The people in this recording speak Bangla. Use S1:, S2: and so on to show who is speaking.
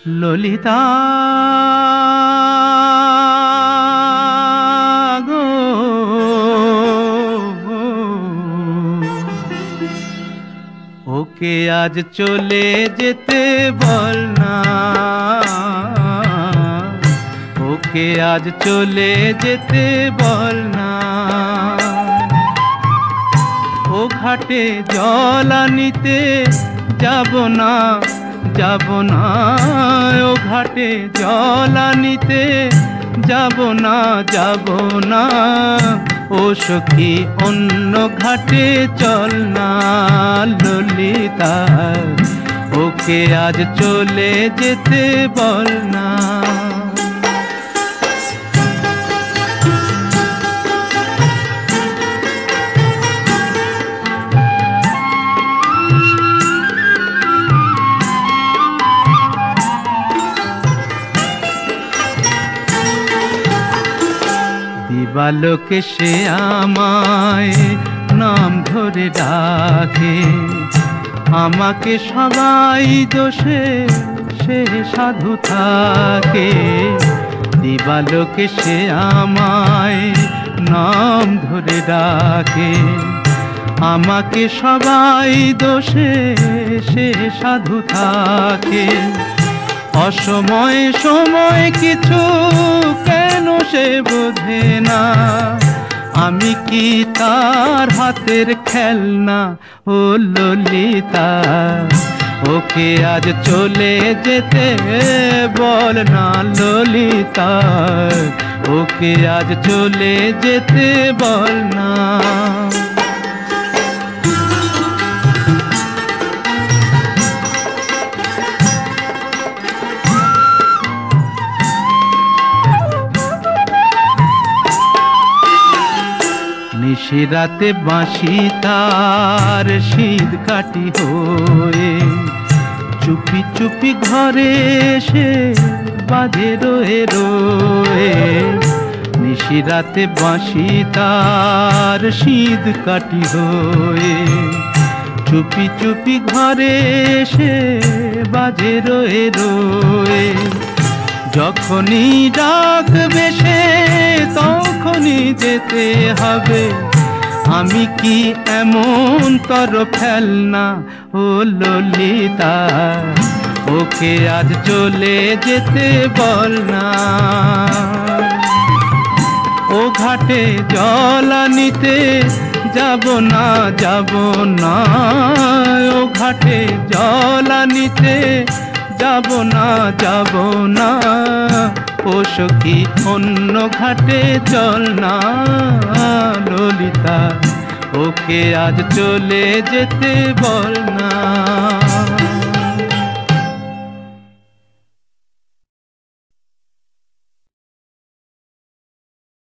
S1: ললিতা গো, ওকে আজ চলে যেতে বল না, ওকে আজ চলে যেতে বল না। ও ঘাটে জল আনিতে যাব না, যাব না, ও ঘাটে জল আনিতে যাব না, যাব না। ও সখী অন্য ঘাটে চল না ললিতা, ওকে আজ চলে যেতে বল না। দিবালোকে সে আমায় নাম ধরে ডাকে, আমাকে সবাই দোষে সে সাধু থাকে। দিবালোকে সে আমায় নাম ধরে ডাকে, আমাকে সবাই দোষে সে সাধু থাকে। অসময়ে সময় কিছু কেন সে বোঝে না, আমি কি তার হাতের খেলনা ও ললিতা। ওকে আজ চলে যেতে বল না ললিতা, ওকে আজ চলে যেতে বল না। নিশিরাতে বাঁশি তার শীত কাটি হয়ে, চুপি চুপি ঘরে এসে বাজে রয়ে রয়ে। নিশিরাতে বাঁশি তার শীত কাটি হয়ে, চুপি চুপি ঘরে এসে বাজে রয়ে রয়ে। যখনই ডাকবে সে তখনই যেতে হবে, আমি কি এমন তর ফেলনা ও ললিতা। ওকে আজ চলে যেতে বল না, ও ঘাটে জল আনিতে যাব না, যাব না, ও ঘাটে জল আনিতে যাব না, যাব না। ও সখী অন্য ঘাটে চল না ললিতা, ওকে আজ চলে যেতে বল না।